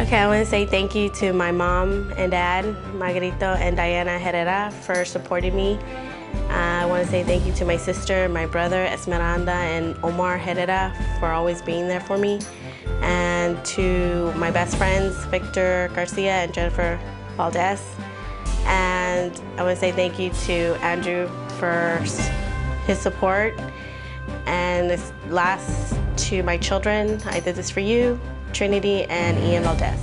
Okay, I want to say thank you to my mom and dad, Margarito and Diana Herrera, for supporting me. I want to say thank you to my sister, my brother, Esmeralda and Omar Herrera, for always being there for me. And to my best friends, Victor Garcia and Jennifer Valdez. And I want to say thank you to Andrew for his support. And this last to my children, I did this for you, Trinity and Ian Valdez.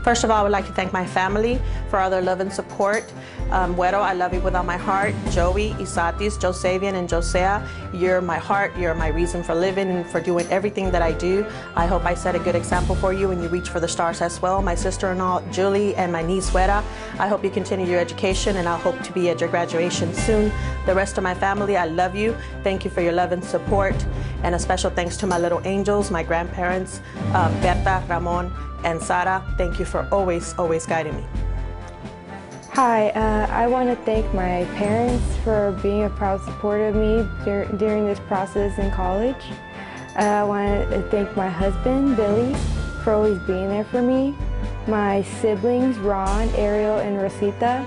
First of all, I would like to thank my family for all their love and support. Güero, I love you with all my heart. Joey, Isatis, Josavian, and Josea, you're my heart, you're my reason for living and for doing everything that I do. I hope I set a good example for you and you reach for the stars as well. My sister-in-law, Julie, and my niece, Güera, I hope you continue your education and I'll hope to be at your graduation soon. The rest of my family, I love you. Thank you for your love and support. And a special thanks to my little angels, my grandparents, Berta, Ramon, and Sara. Thank you for always guiding me. Hi, I want to thank my parents for being a proud supporter of me during this process in college. I want to thank my husband, Billy, for always being there for me. My siblings, Ron, Ariel, and Rosita,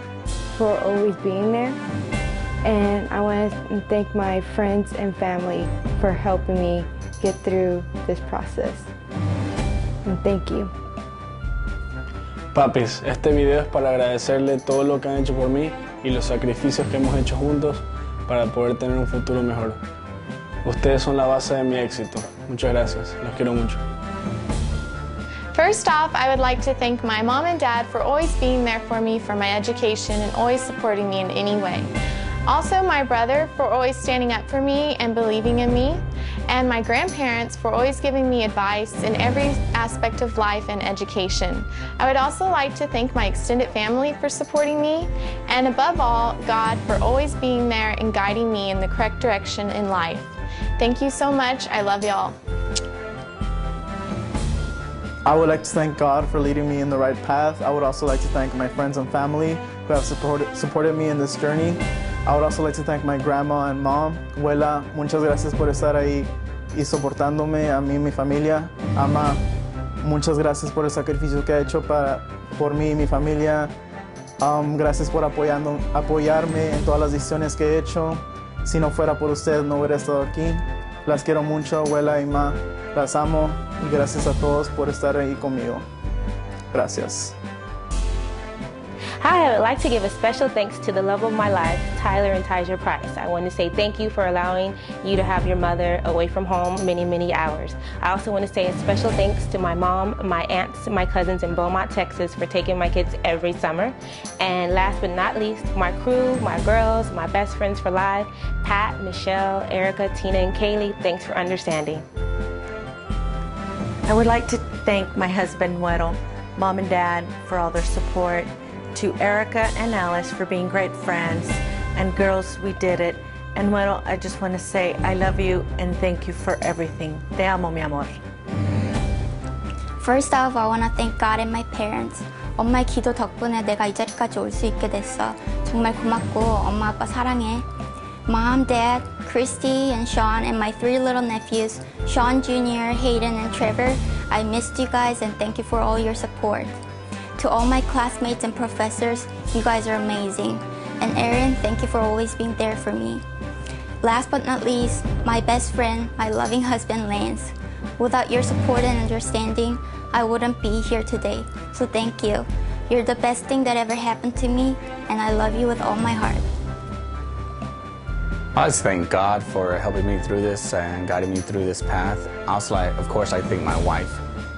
for always being there. And I want to thank my friends and family for helping me get through this process. And thank you. Papis, este video es para agradecerle todo lo que han hecho por mí y los sacrificios que hemos hecho juntos para poder tener un futuro mejor. Ustedes son la base de mi éxito. Muchas gracias. Los quiero mucho. First off, I would like to thank my mom and dad for always being there for me for my education and always supporting me in any way. Also, my brother for always standing up for me and believing in me. And my grandparents for always giving me advice in every aspect of life and education. I would also like to thank my extended family for supporting me, and above all, God for always being there and guiding me in the correct direction in life. Thank you so much. I love y'all. I would like to thank God for leading me in the right path. I would also like to thank my friends and family who have supported me in this journey. I would also like to thank my grandma and mom. Abuela, muchas gracias por estar ahí y soportándome a mí y mi familia. Ama, muchas gracias por el sacrificio que ha hecho por mí y mi familia. Gracias por apoyarme en todas las decisiones que he hecho. Si no fuera por usted, no hubiera estado aquí. Las quiero mucho, abuela y ma. Las amo y gracias a todos por estar ahí conmigo. Gracias. Hi, I would like to give a special thanks to the love of my life, Tyler and Tyja Price. I want to say thank you for allowing you to have your mother away from home many hours. I also want to say a special thanks to my mom, my aunts, and my cousins in Beaumont, Texas for taking my kids every summer. And last but not least, my crew, my girls, my best friends for life, Pat, Michelle, Erica, Tina, and Kaylee, thanks for understanding. I would like to thank my husband, Güero, mom and dad for all their support, to Erica and Alice for being great friends, and girls, we did it. And Güero, I just want to say I love you and thank you for everything. Te amo, mi amor. First off, I want to thank God and my parents. 엄마의 기도 덕분에 내가 이 자리까지 올 수 있게 됐어. 정말 고맙고 엄마 아빠 사랑해. Mom, Dad, Christy, and Sean, and my 3 little nephews, Sean Jr., Hayden, and Trevor, I missed you guys and thank you for all your support. To all my classmates and professors, you guys are amazing. And Erin, thank you for always being there for me. Last but not least, my best friend, my loving husband, Lance. Without your support and understanding, I wouldn't be here today. So thank you. You're the best thing that ever happened to me, and I love you with all my heart. I just thank God for helping me through this and guiding me through this path. Also, of course, I thank my wife,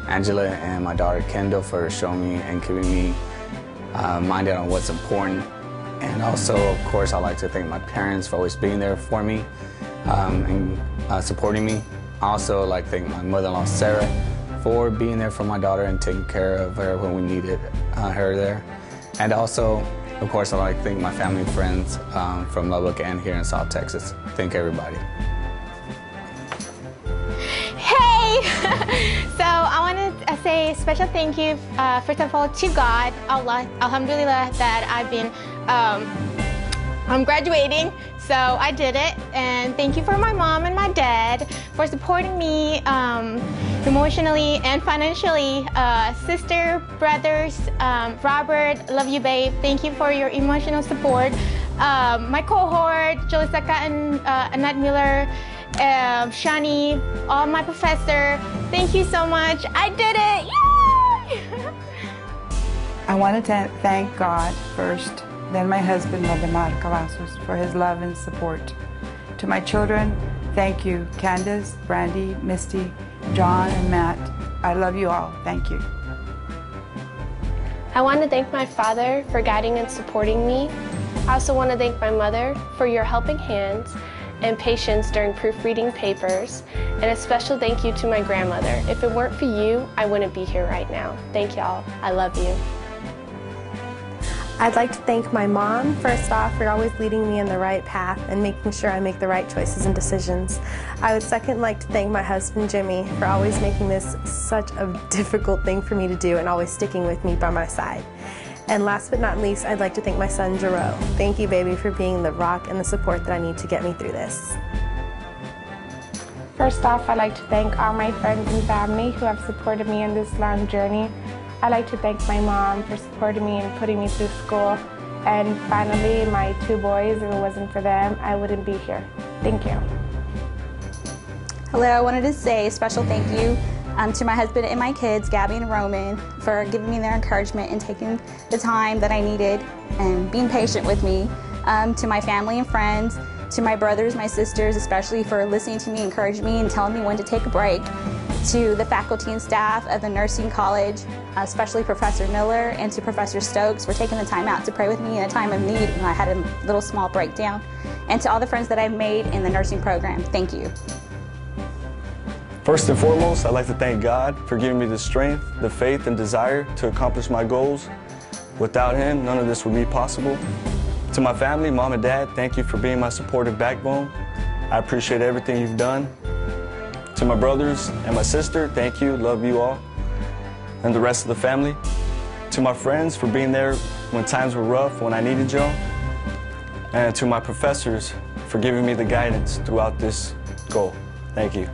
Angela, and my daughter, Kendall, for showing me and keeping me minded on what's important. And also, of course, I'd like to thank my parents for always being there for me and supporting me. I also like to thank my mother-in-law, Sarah, for being there for my daughter and taking care of her when we needed her there. And also, of course, I'd like to thank my family and friends from Lubbock and here in South Texas. Thank everybody. Hey! So I want to say a special thank you, first of all, to God, Allah, Alhamdulillah, that I've been I'm graduating, so I did it. And thank you for my mom and my dad for supporting me emotionally and financially. Sister, brothers, Robert, love you, babe. Thank you for your emotional support. My cohort, Jolisaka and Annette Miller, Shani, all my professor. Thank you so much. I did it. Yay! I want to thank God first, then my husband, Valdemar Cavazos, for his love and support. To my children, thank you, Candace, Brandy, Misty, John, and Matt. I love you all. Thank you. I want to thank my father for guiding and supporting me. I also want to thank my mother for your helping hands and patience during proofreading papers, and a special thank you to my grandmother. If it weren't for you, I wouldn't be here right now. Thank y'all. I love you. I'd like to thank my mom, first off, for always leading me in the right path and making sure I make the right choices and decisions. I would second like to thank my husband, Jimmy, for always making this such a difficult thing for me to do and always sticking with me by my side. And last but not least, I'd like to thank my son, Jero. Thank you, baby, for being the rock and the support that I need to get me through this. First off, I'd like to thank all my friends and family who have supported me in this long journey. I'd like to thank my mom for supporting me and putting me through school. And finally, my two boys. If it wasn't for them, I wouldn't be here. Thank you. Hello, I wanted to say a special thank you to my husband and my kids, Gabby and Roman, for giving me their encouragement and taking the time that I needed and being patient with me. To my family and friends, to my brothers, my sisters, especially for listening to me, encouraging me, and telling me when to take a break. To the faculty and staff of the nursing college, especially Professor Miller, and to Professor Stokes for taking the time out to pray with me in a time of need when I had a little small breakdown. And to all the friends that I've made in the nursing program, thank you. First and foremost, I'd like to thank God for giving me the strength, the faith, and desire to accomplish my goals. Without Him, none of this would be possible. To my family, Mom and Dad, thank you for being my supportive backbone. I appreciate everything you've done. To my brothers and my sister, thank you, love you all, and the rest of the family. To my friends for being there when times were rough, when I needed y'all. And to my professors for giving me the guidance throughout this goal. Thank you.